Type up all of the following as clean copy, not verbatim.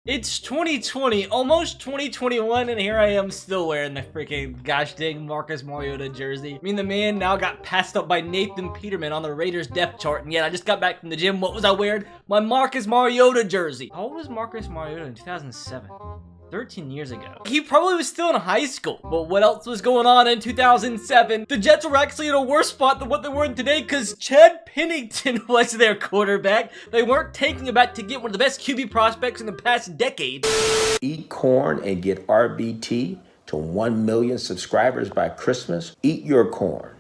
It's 2020, almost 2021, and here I am still wearing the freaking gosh dang Marcus Mariota jersey. I mean, the man now got passed up by Nathan Peterman on the Raiders depth chart, and yet I just got back from the gym. What was I wearing? My Marcus Mariota jersey. How old was Marcus Mariota in 2007? 13 years ago. He probably was still in high school. But what else was going on in 2007? The Jets were actually in a worse spot than what they were in today because Chad Pennington was their quarterback. They weren't taking it back to get one of the best QB prospects in the past decade. Eat corn and get RBT to 1 million subscribers by Christmas. Eat your corn.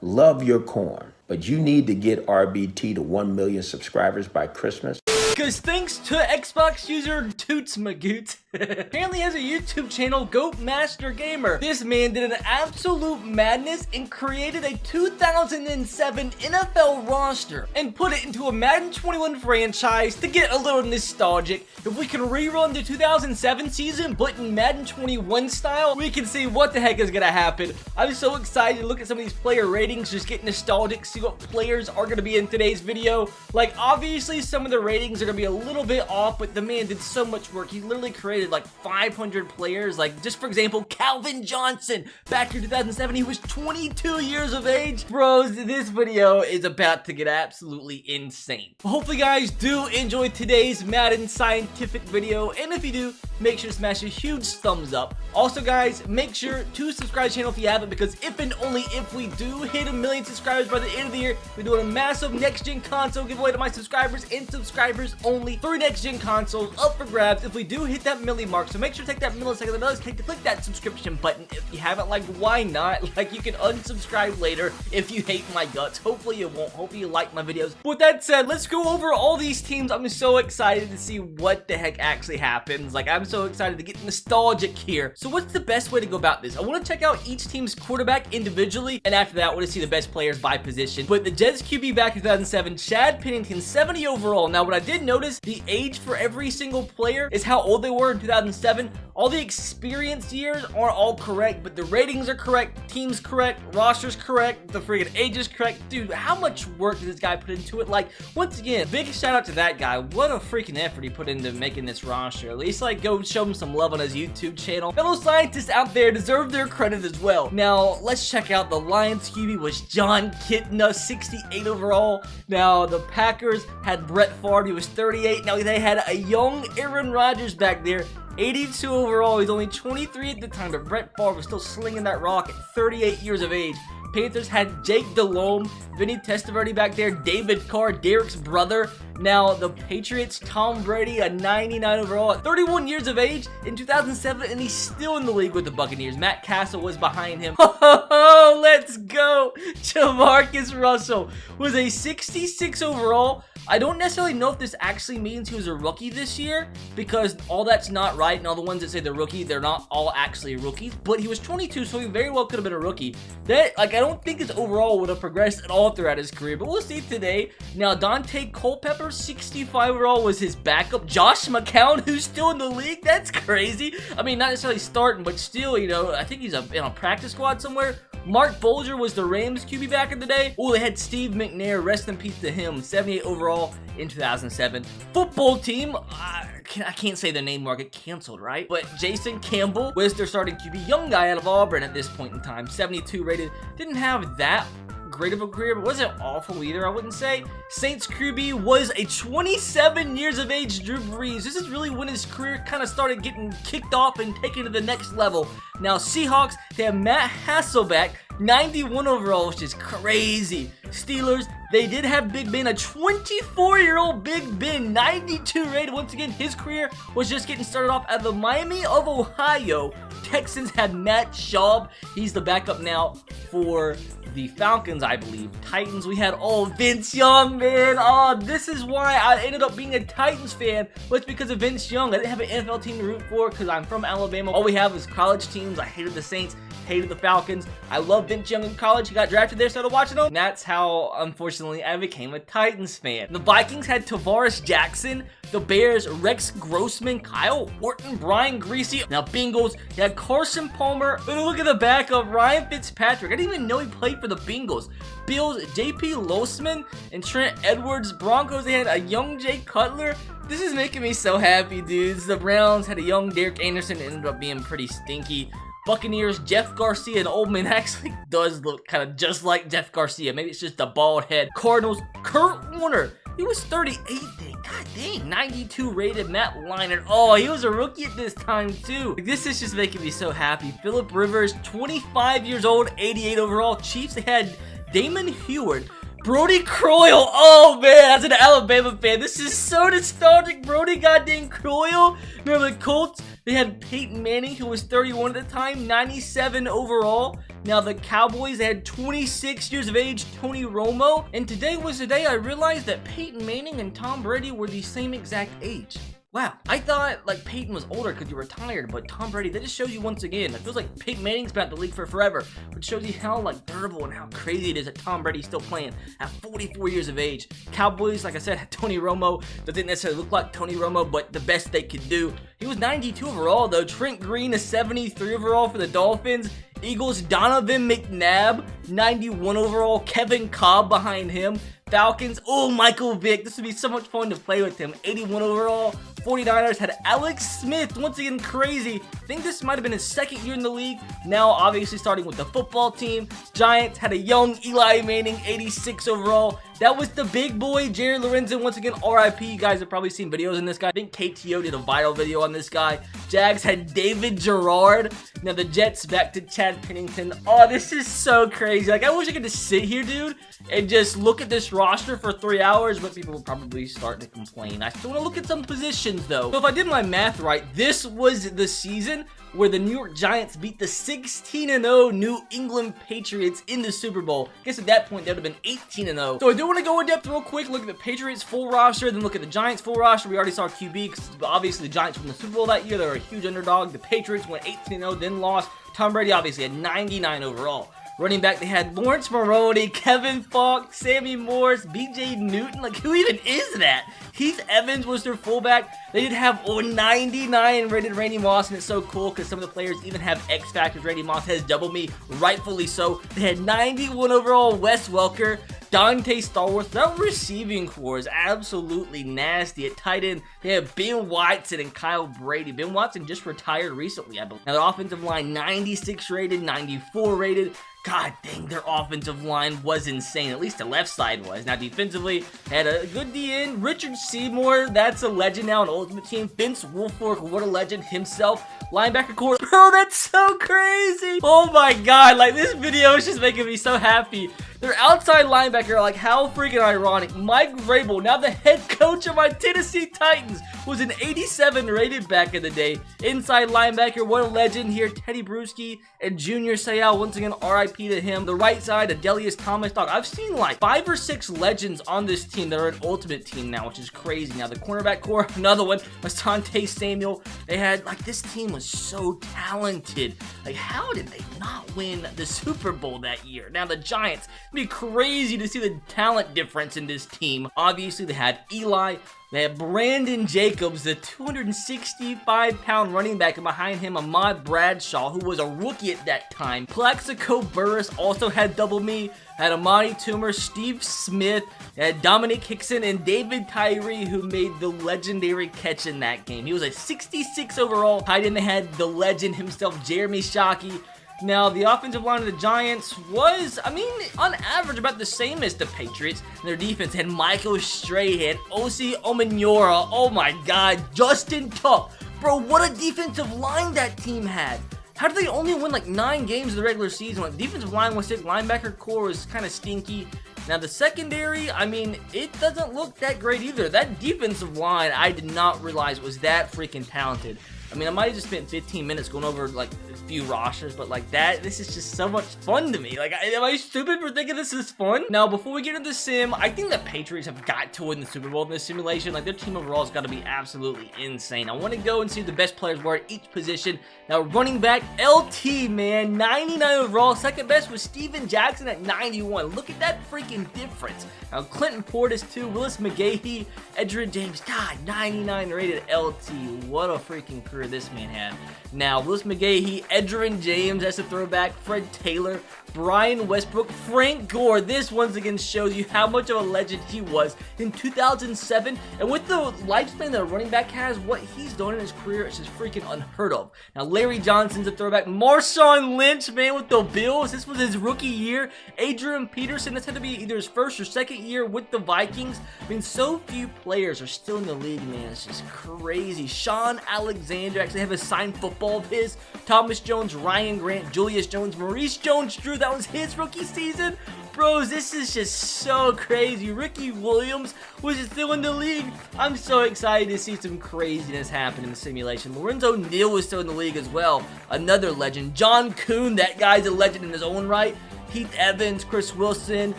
Love your corn. But you need to get RBT to 1 million subscribers by Christmas. Because thanks to Xbox user Toots Magoots, apparently has a YouTube channel, Goat Master Gamer. This man did an absolute madness and created a 2007 NFL roster and put it into a Madden 21 franchise to get a little nostalgic. If we can rerun the 2007 season, but in Madden 21 style, we can see what the heck is going to happen. I'm so excited to look at some of these player ratings, just get nostalgic, see what players are going to be in today's video. Like, obviously, some of the ratings are going to be a little bit off, but the man did so much work. He literally created like 500 players. Like, just for example, Calvin Johnson. Back in 2007, he was 22 years of age. Bros, this video is about to get absolutely insane. Hopefully, guys do enjoy today's Madden scientific video, and if you do, make sure to smash a huge thumbs up. Also, guys, make sure to subscribe to the channel if you haven't, because if and only if we do hit 1 million subscribers by the end of the year, we're doing a massive next-gen console giveaway to my subscribers and subscribers only. 3 next-gen consoles up for grabs if we do hit that milli mark. So make sure to take that millisecond that does take to click that subscription button. If you haven't, like, why not? Like, you can unsubscribe later if you hate my guts. Hopefully you won't. Hopefully you like my videos. With that said, let's go over all these teams. I'm so excited to see what the heck actually happens. Like, I'm so excited to get nostalgic here. So what's the best way to go about this? I want to check out each team's quarterback individually, and after that, I want to see the best players by position. But the Jets QB back in 2007, Chad Pennington, 70 overall. Now, what I did notice, the age for every single player is how old they were in 2007. All the experience years aren't all correct, but the ratings are correct, the team's correct, roster's correct, the friggin' age is correct. Dude, how much work did this guy put into it? Like, once again, big shout out to that guy. What a freaking effort he put into making this roster. At least, like, go show him some love on his YouTube channel. Fellow scientists out there deserve their credit as well. Now, let's check out the Lions QB was John Kitna, 68 overall. Now, the Packers had Brett Favre, he was 38. Now, they had a young Aaron Rodgers back there, 82 overall. He's only 23 at the time, but Brett Favre was still slinging that rock at 38 years of age. Panthers had Jake Delhomme, Vinny Testaverde back there, David Carr, Derek's brother. Now, the Patriots, Tom Brady, a 99 overall at 31 years of age in 2007, and he's still in the league with the Buccaneers. Matt Castle was behind him. Oh, let's go! Jamarcus Russell was a 66 overall. I don't necessarily know if this actually means he was a rookie this year, because all that's not right, and all the ones that say they're rookie, they're not all actually rookies, but he was 22, so he very well could have been a rookie. That, like, I don't think his overall would have progressed at all throughout his career, but we'll see today. Now, Dante Culpepper, 65 overall, was his backup. Josh McCown, who's still in the league, that's crazy. I mean, not necessarily starting, but still, you know, I think he's in a practice squad somewhere. Mark Bolger was the Rams QB back in the day. Oh, they had Steve McNair, rest in peace to him, 78 overall in 2007. Football team, I can't say the name, market canceled, right? But Jason Campbell was their starting QB, young guy out of Auburn at this point in time, 72 rated. Didn't have that great of a career, but wasn't awful either, I wouldn't say. Saints QB was a 27 years of age Drew Brees. This is really when his career kind of started getting kicked off and taken to the next level. Now, Seahawks, they have Matt Hasselbeck, 91 overall, which is crazy. Steelers, they did have Big Ben, a 24-year-old Big Ben, 92 rated. Once again, his career was just getting started off at the Miami of Ohio. Texans had Matt Schaub. He's the backup now for the Falcons, I believe. Titans, we had, Vince Young, man. This is why I ended up being a Titans fan, was because of Vince Young. I didn't have an NFL team to root for because I'm from Alabama. All we have is college teams. I hated the Saints, hated the Falcons. I love Vince Young in college. He got drafted there, started watching him. And that's how, unfortunately, I became a Titans fan. The Vikings had Tavares Jackson. The Bears, Rex Grossman, Kyle Orton, Brian Greasy. Now, Bengals, you had Carson Palmer. But look at the backup, Ryan Fitzpatrick. I didn't even know he played for the Bengals. Bills, JP Losman and Trent Edwards. Broncos, they had a young Jay Cutler. This is making me so happy, dudes. The Browns had a young Derek Anderson that ended up being pretty stinky. Buccaneers, Jeff Garcia, and old man actually does look kind of just like Jeff Garcia. Maybe it's just a bald head. Cardinals, Kurt Warner. He was 38 then. God dang, 92 rated. Matt Leinart. Oh, he was a rookie at this time too. This is just making me so happy. Phillip Rivers, 25 years old, 88 overall. Chiefs, they had Damon Heward. Brody Croyle. Oh man, as an Alabama fan, this is so nostalgic. Brody goddamn Croyle. Remember the Colts? They had Peyton Manning, who was 31 at the time, 97 overall. Now the Cowboys, they had 26 years of age, Tony Romo. And today was the day I realized that Peyton Manning and Tom Brady were the same exact age. Wow, I thought like Peyton was older because he retired, but Tom Brady, that just shows you once again, it feels like Peyton Manning's been at the league for forever, which shows you how like durable and how crazy it is that Tom Brady's still playing at 44 years of age. Cowboys, like I said, had Tony Romo. Doesn't necessarily look like Tony Romo, but the best they could do. He was 92 overall though. Trent Green is 73 overall for the Dolphins. Eagles, Donovan McNabb, 91 overall. Kevin Cobb behind him. Falcons, oh, Michael Vick. This would be so much fun to play with him. 81 overall. 49ers had Alex Smith, once again crazy. I think this might have been his second year in the league. Now, obviously, starting with the football team. Giants had a young Eli Manning, 86 overall. That was the big boy, Jared Lorenzen. Once again, RIP. You guys have probably seen videos on this guy. I think KTO did a viral video on this guy. Jags had David Gerard. Now, the Jets back to Chad Pennington. Oh, this is so crazy. Like, I wish I could just sit here, dude, and just look at this roster for 3 hours, but people will probably start to complain. I still want to look at some positions, though. So if I did my math right, this was the season where the New York Giants beat the 16-0 New England Patriots in the Super Bowl. I guess at that point, they would have been 18-0. So I do want to go in depth real quick, look at the Patriots full roster, then look at the Giants full roster. We already saw QB, because obviously the Giants won the Super Bowl that year. They were a huge underdog. The Patriots went 18-0, then lost. Tom Brady obviously had 99 overall. Running back, they had Lawrence Maroney, Kevin Falk, Sammy Morris, BJ Newton. Like, who even is that? Heath Evans was their fullback. They did have 99 rated Randy Moss, and it's so cool because some of the players even have X Factors. Randy Moss has double me, rightfully so. They had 91 overall Wes Welker, Dante Stallworth. That receiving core is absolutely nasty. At tight end, they have Ben Watson and Kyle Brady. Ben Watson just retired recently, I believe. Now, their offensive line, 96 rated, 94 rated. God dang, their offensive line was insane. At least the left side was. Now, defensively, had a good D-end. Richard Seymour, that's a legend now in Ultimate Team. Vince Wilfork, what a legend himself. Linebacker core. Bro, that's so crazy. Oh my god, like this video is just making me so happy. Their outside linebacker, like how freaking ironic. Mike Vrabel, now the head coach of my Tennessee Titans, was an 87 rated back in the day. Inside linebacker, what a legend here. Teddy Bruschi and Junior Seau, once again, RIP to him. The right side, Adelius Thomas. Dog, I've seen like 5 or 6 legends on this team that are an Ultimate Team now, which is crazy. Now the cornerback core, another one, Asante Samuel. They had, like, this team was so talented. Like, how did they not win the Super Bowl that year? Now the Giants, it'd be crazy to see the talent difference in this team. Obviously, they had Eli. They have Brandon Jacobs, the 265-pound running back, and behind him, Ahmad Bradshaw, who was a rookie at that time. Plaxico Burress also had double me. Had Amani Toomer, Steve Smith, had Dominic Hickson, and David Tyree, who made the legendary catch in that game. He was a 66 overall tight end. They had the legend himself, Jeremy Shockey. Now, the offensive line of the Giants was, I mean, on average, about the same as the Patriots. Their defense had Michael Strahan, Osi Omenora, oh my god, Justin Tuck. Bro, what a defensive line that team had. How did they only win like 9 games in the regular season? Like, defensive line was sick, linebacker core was kind of stinky. Now, the secondary, I mean, it doesn't look that great either. That defensive line, I did not realize was that freaking talented. I mean, I might have just spent 15 minutes going over, like, a few rosters, but, like, this is just so much fun to me. Like, am I stupid for thinking this is fun? Now, before we get into the sim, I think the Patriots have got to win the Super Bowl in this simulation. Like, their team overall has got to be absolutely insane. I want to go and see who the best players were at each position. Now, running back, LT, man, 99 overall. Second best was Steven Jackson at 91. Look at that freaking difference. Now, Clinton Portis, too. Willis McGahee, Edgerrin James. God, 99 rated LT. What a freaking career this man had. Now, Willis McGahee, Edgerrin James, that's a throwback. Fred Taylor, Brian Westbrook, Frank Gore. This once again shows you how much of a legend he was in 2007. And with the lifespan that a running back has, what he's done in his career is just freaking unheard of. Now, Larry Johnson's a throwback. Marshawn Lynch, man, with the Bills. This was his rookie year. Adrian Peterson, this had to be either his first or second year with the Vikings. I mean, so few players are still in the league, man. It's just crazy. Sean Alexander, actually have a signed football of his. Thomas Jones, Ryan Grant, Julius Jones, Maurice Jones-Drew. That was his rookie season. Bros, this is just so crazy. Ricky Williams was still in the league. I'm so excited to see some craziness happen in the simulation. Lorenzo Neal was still in the league as well. Another legend. John Kuhn, that guy's a legend in his own right. Heath Evans, Chris Wilson.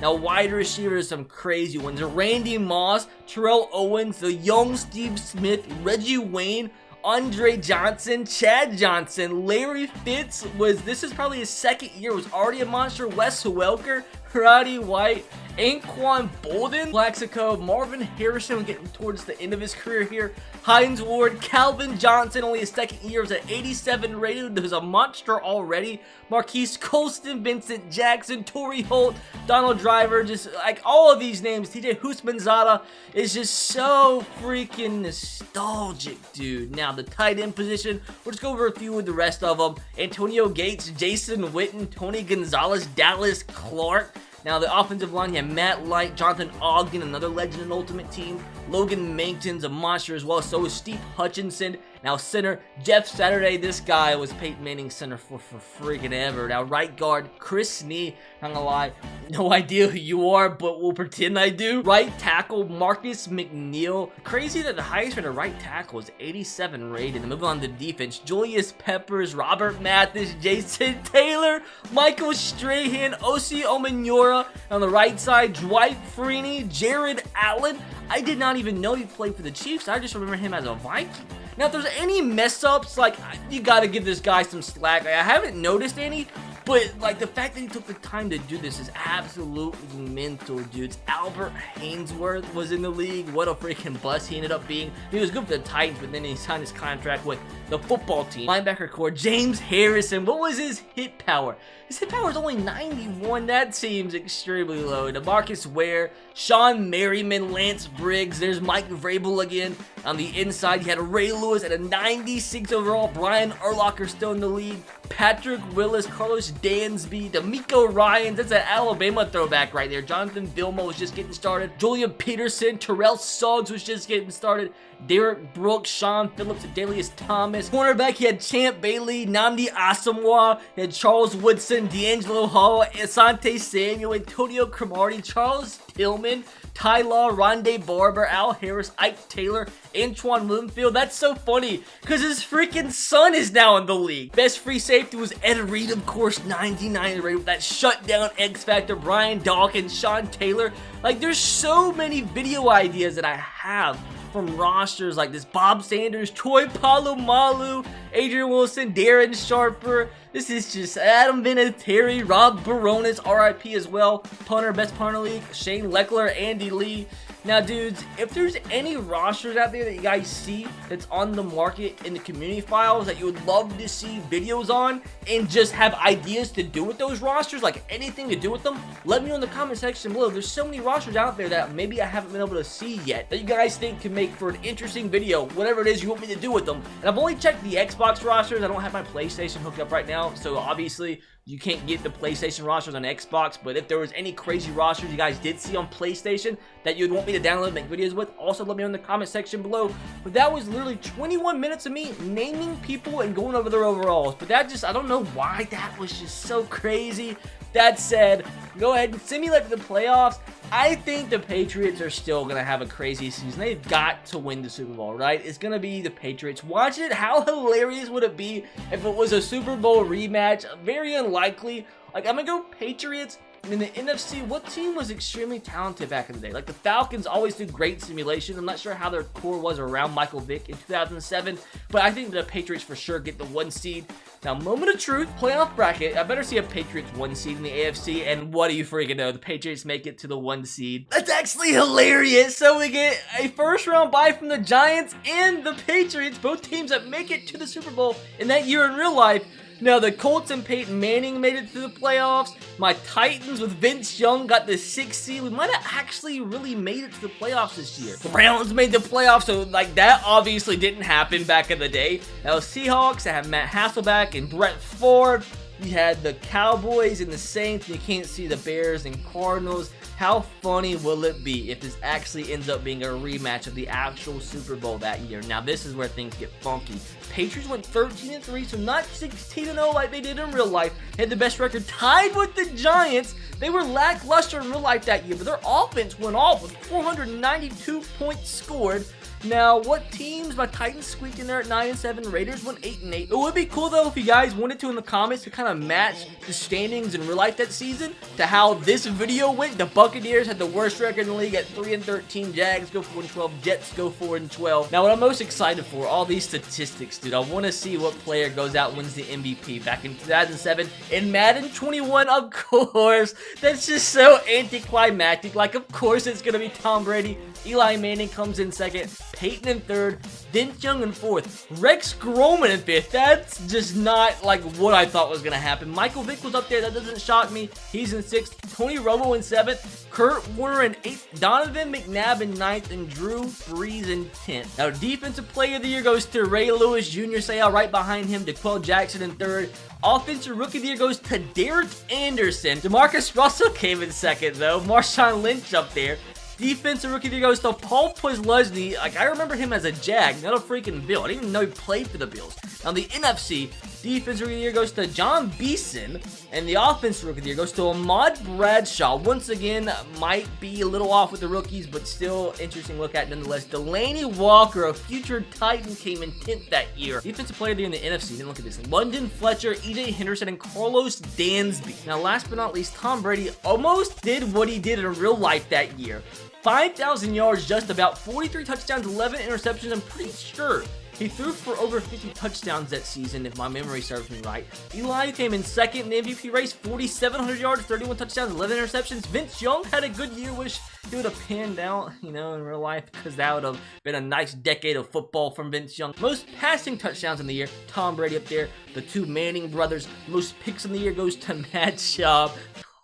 Now wide receivers, some crazy ones. Randy Moss, Terrell Owens, the young Steve Smith, Reggie Wayne, Andre Johnson, Chad Johnson, Larry Fitz this is probably his second year, was already a monster. Wes Welker, Roddy White, Anquan Bolden, Plaxico, Marvin Harrison getting towards the end of his career here. Hines Ward, Calvin Johnson, only his second year, was at 87 rated, was a monster already. Marquise Colston, Vincent Jackson, Torrey Holt, Donald Driver, just like all of these names. TJ Husmanzada is just so freaking nostalgic, dude. Now, the tight end position, we'll just go over a few of the rest of them. Antonio Gates, Jason Witten, Tony Gonzalez, Dallas Clark. Now, the offensive line, you have Matt Light, Jonathan Ogden, another legend in Ultimate Team. Logan Mankton's a monster as well. So is Steve Hutchinson. Now, center, Jeff Saturday. This guy was Peyton Manning's center for freaking ever. Now, right guard, Chris Snee. Not gonna lie, no idea who you are, but we'll pretend I do. Right tackle, Marcus McNeil. Crazy that the highest rated right tackle was 87 rated. And moving on to defense, Julius Peppers, Robert Mathis, Jason Taylor, Michael Strahan, Osi Omenora. On the right side, Dwight Freeney, Jared Allen. I did not even know he played for the Chiefs. I just remember him as a Viking. Now, if there's any mess-ups, like, you gotta give this guy some slack. Like, I haven't noticed any, but, like, the fact that he took the time to do this is absolutely mental, dudes. Albert Hainsworth was in the league. What a freaking bust he ended up being. He was good for the Titans, but then he signed his contract with the football team. Linebacker core, James Harrison. What was his hit power? His hit power is only 91. That seems extremely low. DeMarcus Ware, Sean Merriman, Lance Briggs. There's Mike Vrabel again. On the inside, you had Ray Lewis at a 96 overall. Brian Urlacher still in the league. Patrick Willis, Carlos Dansby, D'Amico Ryans. That's an Alabama throwback right there. Jonathan Vilma was just getting started. Julian Peterson, Terrell Suggs was just getting started. Derek Brooks, Sean Phillips, Adelius Thomas. Cornerback, he had Champ Bailey, Nnamdi Asomugha, he had Charles Woodson, D'Angelo Hall, Asante Samuel, Antonio Cromartie, Charles Tillman, Ty Law, Rondé Barber, Al Harris, Ike Taylor, Antoine Winfield. That's so funny because his freaking son is now in the league. Best free safety was Ed Reed, of course, 99 rated with that shutdown X Factor. Brian Dawkins, Sean Taylor. Like, there's so many video ideas that I have from rosters like this. Bob Sanders, Troy Polamalu, Adrian Wilson, Darren Sharper. This is just Adam Vinatieri, Rob Baronis, RIP as well. Punter, best punter league, Shane Leckler, Andy Lee. Now, dudes, if there's any rosters out there that you guys see that's on the market in the community files that you would love to see videos on and just have ideas to do with those rosters, like anything to do with them, let me know in the comment section below. There's so many rosters out there that maybe I haven't been able to see yet that you guys think can make for an interesting video, whatever it is you want me to do with them. And I've only checked the Xbox rosters. I don't have my PlayStation hooked up right now, so obviously you can't get the PlayStation rosters on Xbox, but if there was any crazy rosters you guys did see on PlayStation that you'd want me to download and make videos with, also let me know in the comment section below. But that was literally 21 minutes of me naming people and going over their overalls. But that just, I don't know why that was just so crazy. That said, go ahead and simulate the playoffs. I think the Patriots are still going to have a crazy season. They've got to win the Super Bowl, right? It's going to be the Patriots. Watch it. How hilarious would it be if it was a Super Bowl rematch? Very unlikely. Like, I'm going to go Patriots. In the NFC, what team was extremely talented back in the day? Like, the Falcons always do great simulation. I'm not sure how their core was around Michael Vick in 2007, but I think the Patriots for sure get the 1 seed. Now, moment of truth, playoff bracket. I better see a Patriots 1 seed in the AFC, and what do you freaking know? The Patriots make it to the 1 seed. That's actually hilarious. So we get a first round bye from the Giants and the Patriots, both teams that make it to the Super Bowl in that year in real life. Now, the Colts and Peyton Manning made it to the playoffs. My Titans with Vince Young got the 6th seed. We might have actually really made it to the playoffs this year. The Browns made the playoffs, so like that obviously didn't happen back in the day. Now, Seahawks, I have Matt Hasselbeck and Brett Favre. You had the Cowboys and the Saints, and you can't see the Bears and Cardinals. How funny will it be if this actually ends up being a rematch of the actual Super Bowl that year? Now, this is where things get funky. Patriots went 13-3, so not 16-0 like they did in real life. They had the best record, tied with the Giants. They were lackluster in real life that year, but their offense went off with 492 points scored. Now, what teams? My Titans squeaked in there at 9-7. Raiders went 8-8. It would be cool though if you guys wanted to in the comments to kind of match the standings in real life that season to how this video went. The Buccaneers had the worst record in the league at 3-13. Jags go 4-12. Jets go 4-12. Now, what I'm most excited for, all these statistics, dude. I want to see what player goes out and wins the MVP. Back in 2007 in Madden 21, of course. That's just so anticlimactic. Like, of course it's gonna be Tom Brady. Eli Manning comes in second. Peyton in third, Vince Young in fourth, Rex Groman in fifth. That's just not like what I thought was going to happen. Michael Vick was up there. That doesn't shock me. He's in sixth. Tony Romo in seventh. Kurt Warner in eighth. Donovan McNabb in ninth. And Drew Brees in 10th. Now, Defensive Player of the Year goes to Ray Lewis Jr. Say out right behind him. DeQuell Jackson in third. Offensive Rookie of the Year goes to Derek Anderson. DeMarcus Russell came in second, though. Marshawn Lynch up there. Defensive Rookie of the Year goes to Paul Posluszny. Like, I remember him as a Jag, not a freaking Bill. I didn't even know he played for the Bills. Now, the NFC Defensive Rookie of the Year goes to John Beeson. And the Offensive Rookie of the Year goes to Ahmad Bradshaw. Once again, might be a little off with the rookies, but still interesting look at nonetheless. Delaney Walker, a future Titan, came in 10th that year. Defensive Player of the Year in the NFC. Then look at this. London Fletcher, E.J. Henderson, and Carlos Dansby. Now, last but not least, Tom Brady almost did what he did in real life that year. 5,000 yards, just about 43 touchdowns, 11 interceptions. I'm pretty sure he threw for over 50 touchdowns that season, if my memory serves me right. Eli came in second in the MVP race, 4,700 yards, 31 touchdowns, 11 interceptions. Vince Young had a good year. Wish he would have panned out, you know, in real life, because that would have been a nice decade of football from Vince Young. Most passing touchdowns in the year, Tom Brady up there. The two Manning brothers. Most picks in the year goes to Matt Schaub.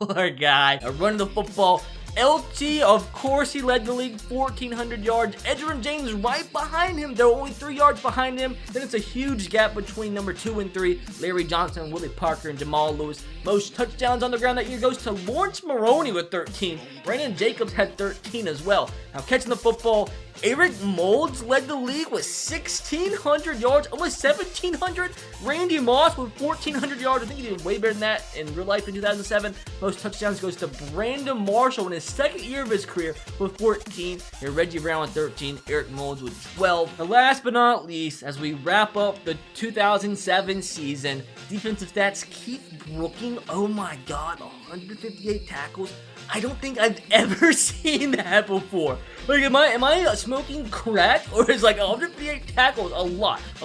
Poor guy. Running the football. LT, of course, he led the league, 1,400 yards. Edgerrin James right behind him. They're only 3 yards behind him. Then it's a huge gap between number 2 and 3. Larry Johnson, Willie Parker, and Jamal Lewis. Most touchdowns on the ground that year goes to Lawrence Maroney with 13. Brandon Jacobs had 13 as well. Now, catching the football, Eric Moulds led the league with 1,600 yards, almost 1,700. Randy Moss with 1,400 yards. I think he did way better than that in real life in 2007. Most touchdowns goes to Brandon Marshall in his second year of his career with 14. And Reggie Brown with 13. Eric Moulds with 12. And last but not least, as we wrap up the 2007 season, defensive stats, Keith Brooking. Oh my God, 158 tackles. I don't think I've ever seen that before. Like, am I smoking crack? Or is like 158 tackles a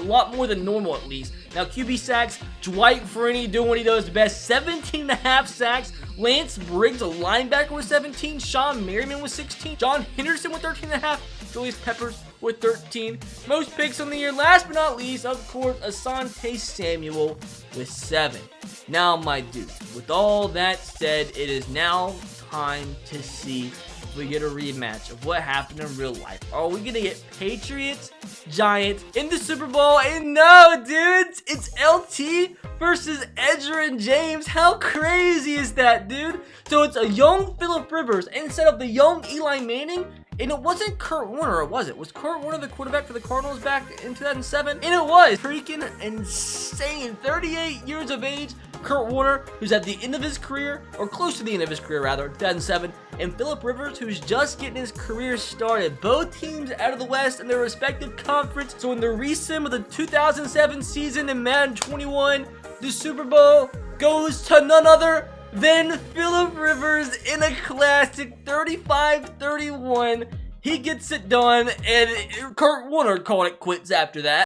lot more than normal at least. Now, QB sacks, Dwight Freeney doing what he does best, 17.5 sacks. Lance Briggs, a linebacker, with 17. Sean Merriman with 16. John Henderson with 13.5. Julius Peppers with 13. Most picks on the year. Last but not least, of course, Asante Samuel with 7. Now, my dudes, with all that said, it is now time to see if we get a rematch of what happened in real life. Are we gonna get Patriots, Giants in the Super Bowl? And no, dudes, it's LT versus Edgerrin James. How crazy is that, dude? So it's a young Phillip Rivers instead of the young Eli Manning. And it wasn't Kurt Warner, or was it? Was Kurt Warner the quarterback for the Cardinals back in 2007? And it was. Freaking insane. 38 years of age. Kurt Warner, who's at the end of his career, or close to the end of his career rather, 2007. And Phillip Rivers, who's just getting his career started. Both teams out of the West in their respective conference. So in the resim of the 2007 season in Madden 21, the Super Bowl goes to none other than Phillip Rivers in a classic 35-31. He gets it done, and Kurt Warner called it quits after that.